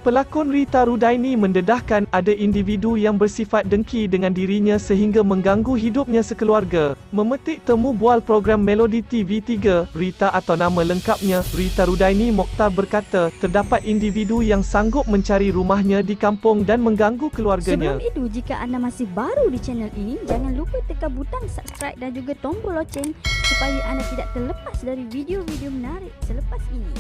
Pelakon Rita Rudaini mendedahkan ada individu yang bersifat dengki dengan dirinya sehingga mengganggu hidupnya sekeluarga. Memetik temu bual program Melodi TV3, Rita atau nama lengkapnya, Rita Rudaini Mokhtar berkata, terdapat individu yang sanggup mencari rumahnya di kampung dan mengganggu keluarganya. Sebelum itu, jika anda masih baru di channel ini, jangan lupa tekan butang subscribe dan juga tombol loceng supaya anda tidak terlepas dari video-video menarik selepas ini.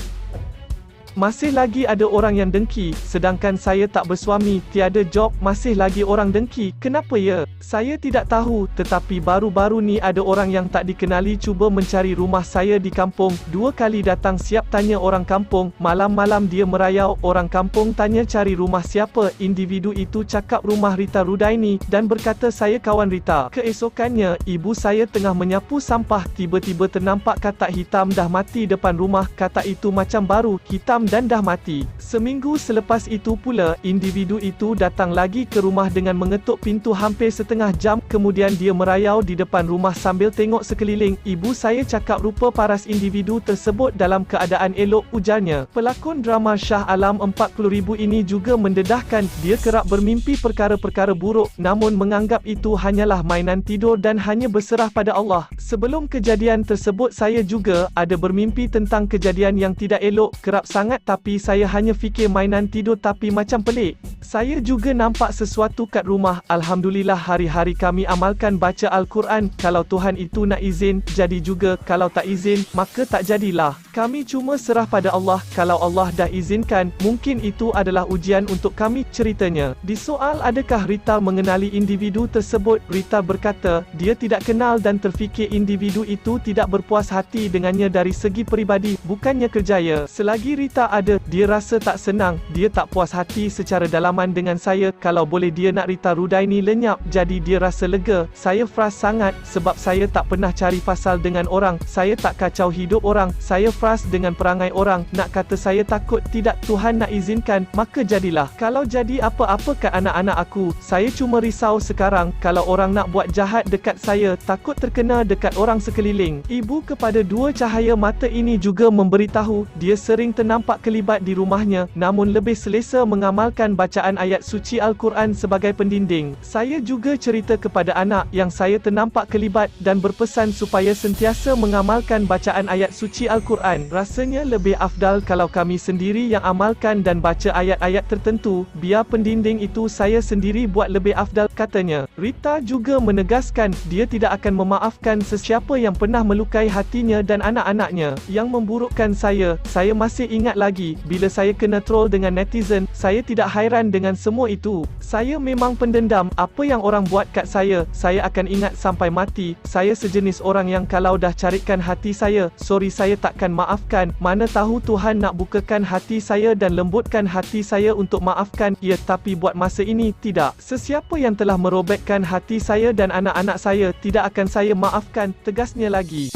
Masih lagi ada orang yang dengki, sedangkan saya tak bersuami, tiada job, masih lagi orang dengki, kenapa ya? Saya tidak tahu, tetapi baru-baru ni ada orang yang tak dikenali cuba mencari rumah saya di kampung. 2 kali datang siap tanya orang kampung, malam-malam dia merayau, orang kampung tanya cari rumah siapa, individu itu cakap rumah Rita Rudaini, dan berkata saya kawan Rita. Keesokannya, ibu saya tengah menyapu sampah, tiba-tiba ternampak katak hitam dah mati depan rumah, katak itu macam baru, hitam dan dah mati. Seminggu selepas itu pula, individu itu datang lagi ke rumah dengan mengetuk pintu hampir setengah jam, kemudian dia merayau di depan rumah sambil tengok sekeliling. Ibu saya cakap rupa paras individu tersebut dalam keadaan elok, ujarnya. Pelakon drama Shah Alam 40,000 ini juga mendedahkan, dia kerap bermimpi perkara-perkara buruk, namun menganggap itu hanyalah mainan tidur dan hanya berserah pada Allah. Sebelum kejadian tersebut saya juga ada bermimpi tentang kejadian yang tidak elok, kerap sangat, tapi saya hanya fikir mainan tidur tapi macam pelik. Saya juga nampak sesuatu kat rumah. Alhamdulillah hari-hari kami amalkan baca Al-Quran. Kalau Tuhan itu nak izin, jadi juga. Kalau tak izin, maka tak jadilah. Kami cuma serah pada Allah. Kalau Allah dah izinkan, mungkin itu adalah ujian untuk kami, ceritanya. Disoal adakah Rita mengenali individu tersebut, Rita berkata, dia tidak kenal dan terfikir individu itu tidak berpuas hati dengannya dari segi peribadi, bukannya kerjaya. Selagi Rita ada, dia rasa tak senang, dia tak puas hati secara dalaman dengan saya. Kalau boleh dia nak Rita Rudaini lenyap, jadi dia rasa lega. Saya frust sangat, sebab saya tak pernah cari pasal dengan orang, saya tak kacau hidup orang, saya frust dengan perangai orang. Nak kata saya takut, tidak, Tuhan nak izinkan, maka jadilah. Kalau jadi apa-apa kat anak-anak aku, saya cuma risau sekarang, kalau orang nak buat jahat dekat saya, takut terkena dekat orang sekeliling. Ibu kepada 2 cahaya mata ini juga memberitahu, dia sering ternampak kelibat di rumahnya, namun lebih selesa mengamalkan bacaan ayat suci Al-Quran sebagai pendinding. Saya juga cerita kepada anak yang saya ternampak kelibat dan berpesan supaya sentiasa mengamalkan bacaan ayat suci Al-Quran. Rasanya lebih afdal kalau kami sendiri yang amalkan dan baca ayat-ayat tertentu, biar pendinding itu saya sendiri buat lebih afdal, katanya. Rita juga menegaskan, dia tidak akan memaafkan sesiapa yang pernah melukai hatinya dan anak-anaknya. Yang memburukkan saya masih ingat lagi, bila saya kena troll dengan netizen, saya tidak hairan dengan semua itu. Saya memang pendendam, apa yang orang buat kat saya akan ingat sampai mati. Saya sejenis orang yang kalau dah carikan hati saya, sorry saya takkan maafkan. Mana tahu Tuhan nak bukakan hati saya dan lembutkan hati saya untuk maafkan, ya, tapi buat masa ini, tidak. Sesiapa yang telah merobekkan hati saya dan anak-anak saya, tidak akan saya maafkan, tegasnya lagi.